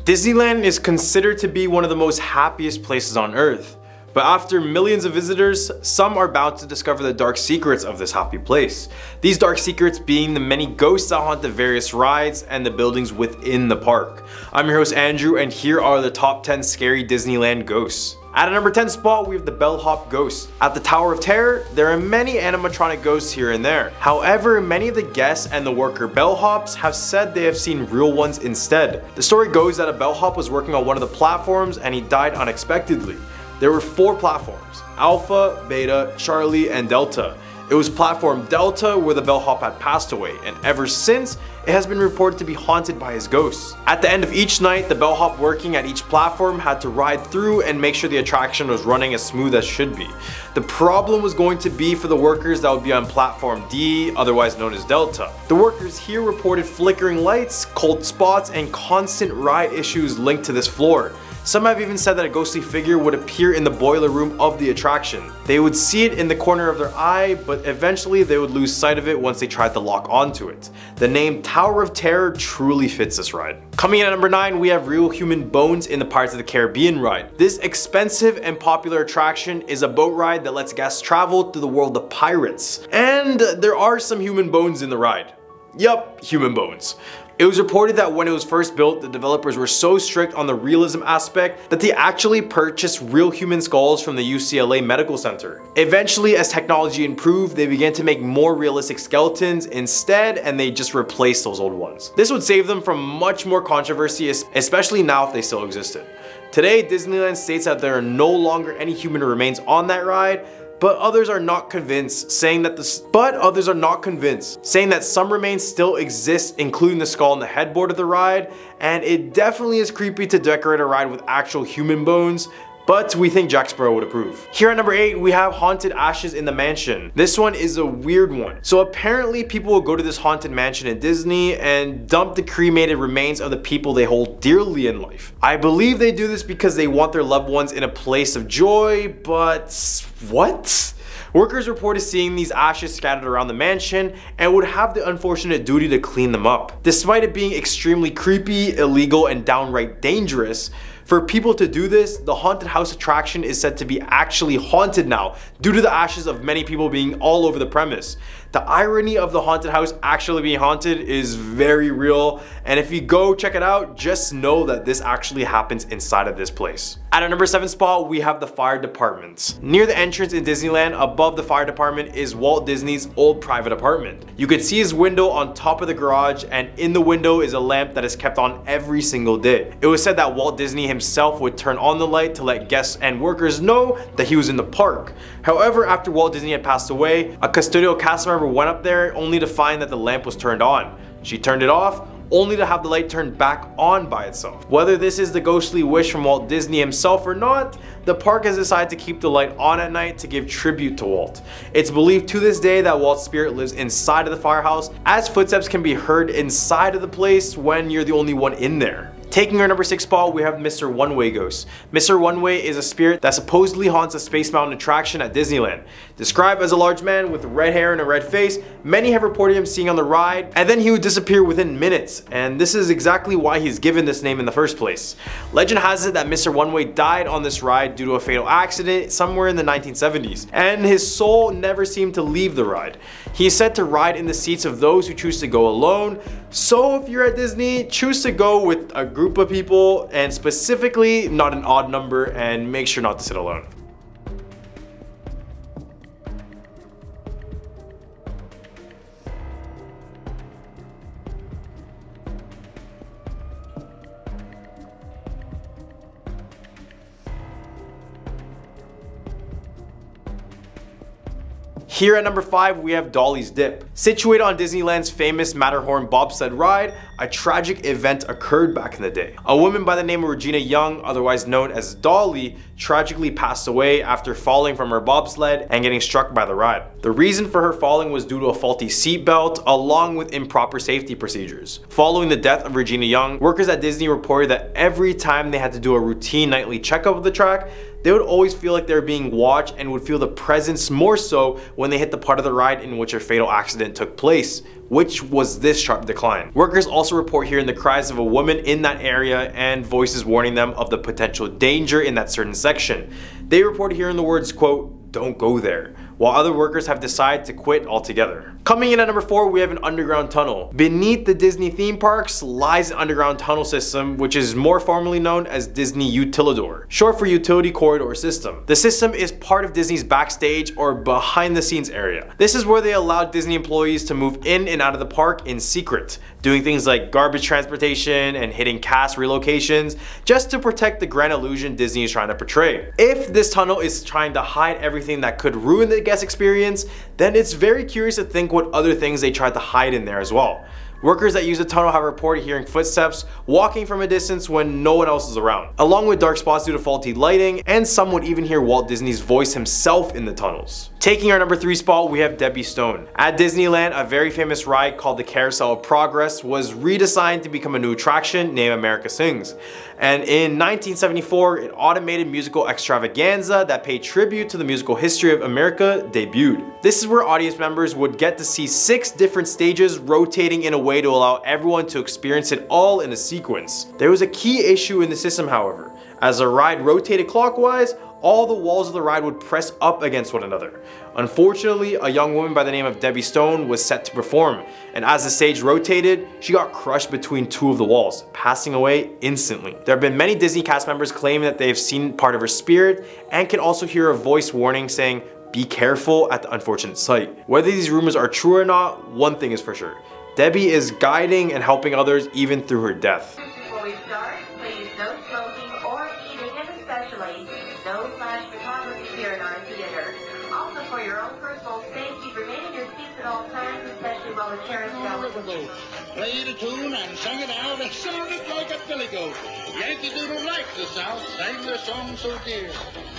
Disneyland is considered to be one of the most happiest places on earth. But after millions of visitors, some are bound to discover the dark secrets of this happy place. These dark secrets being the many ghosts that haunt the various rides and the buildings within the park. I'm your host Andrew, and here are the top 10 scary Disneyland ghosts. At a number 10 spot, we have the bellhop ghost. At the Tower of Terror, there are many animatronic ghosts here and there. However, many of the guests and the worker bellhops have said they have seen real ones instead. The story goes that a bellhop was working on one of the platforms and he died unexpectedly. There were 4 platforms: Alpha, Beta, Charlie, and Delta. It was platform Delta where the bellhop had passed away, and ever since, it has been reported to be haunted by his ghosts. At the end of each night, the bellhop working at each platform had to ride through and make sure the attraction was running as smooth as should be. The problem was going to be for the workers that would be on platform D, otherwise known as Delta. The workers here reported flickering lights, cold spots, and constant ride issues linked to this floor. Some have even said that a ghostly figure would appear in the boiler room of the attraction. They would see it in the corner of their eye, but eventually they would lose sight of it once they tried to lock onto it. The name Tower of Terror truly fits this ride. Coming in at number 9, we have Real Human Bones in the Pirates of the Caribbean ride. This expensive and popular attraction is a boat ride that lets guests travel through the world of pirates. And there are some human bones in the ride. Yup, human bones. It was reported that when it was first built, the developers were so strict on the realism aspect that they actually purchased real human skulls from the UCLA Medical Center. Eventually, as technology improved, they began to make more realistic skeletons instead, and they just replaced those old ones. This would save them from much more controversy, especially now if they still existed. Today, Disneyland states that there are no longer any human remains on that ride, but others are not convinced, saying that some remains still exist, including the skull and the headboard of the ride, and it definitely is creepy to decorate a ride with actual human bones, but we think Jack Sparrow would approve. Here at number 8, we have Haunted Ashes in the Mansion. This one is a weird one. So apparently people will go to this haunted mansion in Disney and dump the cremated remains of the people they hold dearly in life. I believe they do this because they want their loved ones in a place of joy, but what? Workers reported seeing these ashes scattered around the mansion and would have the unfortunate duty to clean them up. Despite it being extremely creepy, illegal, and downright dangerous, for people to do this, the haunted house attraction is said to be actually haunted now due to the ashes of many people being all over the premise. The irony of the haunted house actually being haunted is very real, and if you go check it out, just know that this actually happens inside of this place. At our number 7 spot, we have the fire department. Near the entrance in Disneyland, above the fire department is Walt Disney's old private apartment. You could see his window on top of the garage, and in the window is a lamp that is kept on every single day. It was said that Walt Disney himself would turn on the light to let guests and workers know that he was in the park. However, after Walt Disney had passed away, a custodial cast member went up there only to find that the lamp was turned on. She turned it off, only to have the light turned back on by itself. Whether this is the ghostly wish from Walt Disney himself or not, the park has decided to keep the light on at night to give tribute to Walt. It's believed to this day that Walt's spirit lives inside of the firehouse, as footsteps can be heard inside of the place when you're the only one in there. Taking our number 6 spot, we have Mr. Oneway Ghost. Mr. Oneway is a spirit that supposedly haunts a Space Mountain attraction at Disneyland. Described as a large man with red hair and a red face, many have reported him seeing on the ride, and then he would disappear within minutes, and this is exactly why he's given this name in the first place. Legend has it that Mr. Oneway died on this ride due to a fatal accident somewhere in the 1970s, and his soul never seemed to leave the ride. He is said to ride in the seats of those who choose to go alone, so if you're at Disney, choose to go with a group of people, and specifically not an odd number, and make sure not to sit alone. Here at number 5, we have Dollys Dip. Situated on Disneyland's famous Matterhorn bobsled ride, a tragic event occurred back in the day. A woman by the name of Regina Young, otherwise known as Dolly, tragically passed away after falling from her bobsled and getting struck by the ride. The reason for her falling was due to a faulty seatbelt along with improper safety procedures. Following the death of Regina Young, workers at Disney reported that every time they had to do a routine nightly checkup of the track, they would always feel like they were being watched and would feel the presence more so when they hit the part of the ride in which a fatal accident took place, which was this sharp decline. Workers also report hearing the cries of a woman in that area and voices warning them of the potential danger in that certain section. They report hearing the words, quote, "Don't go there," while other workers have decided to quit altogether. Coming in at number 4, we have an underground tunnel. Beneath the Disney theme parks lies an underground tunnel system, which is more formally known as Disney Utilidor, short for Utility Corridor System. The system is part of Disney's backstage or behind the scenes area. This is where they allow Disney employees to move in and out of the park in secret, doing things like garbage transportation and hitting cast relocations, just to protect the grand illusion Disney is trying to portray. If this tunnel is trying to hide everything that could ruin the guest experience, then it's very curious to think what other things they tried to hide in there as well. Workers that use the tunnel have reported hearing footsteps walking from a distance when no one else is around, along with dark spots due to faulty lighting, and some would even hear Walt Disney's voice himself in the tunnels. Taking our number 3 spot, we have Debbie Stone. At Disneyland, a very famous ride called the Carousel of Progress was redesigned to become a new attraction named America Sings. And in 1974, an automated musical extravaganza that paid tribute to the musical history of America debuted. This is where audience members would get to see 6 different stages rotating in a way to allow everyone to experience it all in a sequence. There was a key issue in the system, however. As the ride rotated clockwise, all the walls of the ride would press up against one another. Unfortunately, a young woman by the name of Debbie Stone was set to perform, and as the stage rotated, she got crushed between 2 of the walls, passing away instantly. There have been many Disney cast members claiming that they have seen part of her spirit and can also hear a voice warning saying, "Be careful" at the unfortunate sight. Whether these rumors are true or not, one thing is for sure. Debbie is guiding and helping others even through her death. Before we start, please no smoking or eating, and especially no flash photography here in our theater. Also, for your own personal safety, remain in your seats at all times, especially while the carousel is... Played a tune and sang it out and sounded like a billy goat. Yankee Doodle liked the South, sang their song so dear.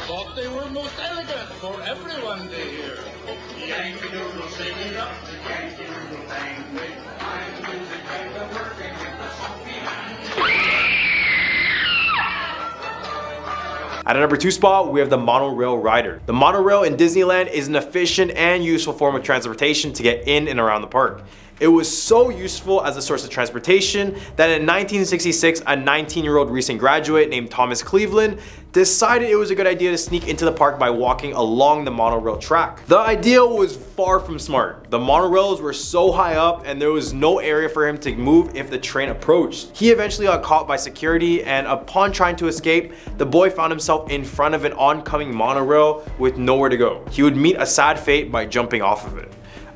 Thought they were most elegant for everyone to hear. Yankee Doodle singing up the Yankee Doodle language. I'm music and the working with the song behind. At our number 2 spot, we have the Monorail Rider. The monorail in Disneyland is an efficient and useful form of transportation to get in and around the park. It was so useful as a source of transportation that in 1966, a 19-year-old recent graduate named Thomas Cleveland decided it was a good idea to sneak into the park by walking along the monorail track. The idea was far from smart. The monorails were so high up and there was no area for him to move if the train approached. He eventually got caught by security, and upon trying to escape, the boy found himself in front of an oncoming monorail with nowhere to go. He would meet a sad fate by jumping off of it.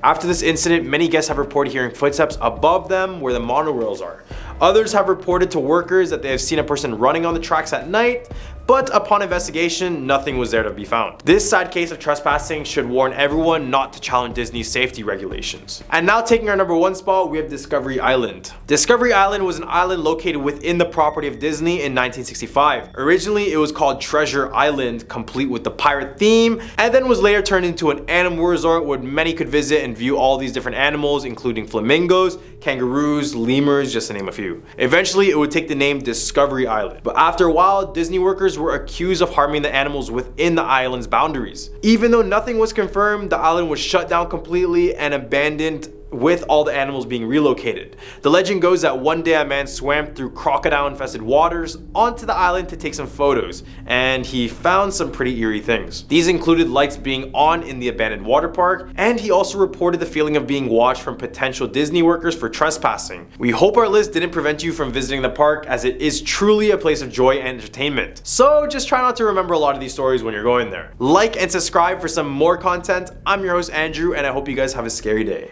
After this incident, many guests have reported hearing footsteps above them where the monorails are. Others have reported to workers that they have seen a person running on the tracks at night, but upon investigation, nothing was there to be found. This sad case of trespassing should warn everyone not to challenge Disney's safety regulations. And now taking our number 1 spot, we have Discovery Island. Discovery Island was an island located within the property of Disney in 1965. Originally, it was called Treasure Island, complete with the pirate theme, and then was later turned into an animal resort where many could visit and view all these different animals, including flamingos, kangaroos, lemurs, just to name a few. Eventually, it would take the name Discovery Island. But after a while, Disney workers were accused of harming the animals within the island's boundaries. Even though nothing was confirmed, the island was shut down completely and abandoned, with all the animals being relocated. The legend goes that one day a man swam through crocodile-infested waters onto the island to take some photos, and he found some pretty eerie things. These included lights being on in the abandoned water park, and he also reported the feeling of being watched from potential Disney workers for trespassing. We hope our list didn't prevent you from visiting the park, as it is truly a place of joy and entertainment. So just try not to remember a lot of these stories when you're going there. Like and subscribe for some more content. I'm your host Andrew, and I hope you guys have a scary day.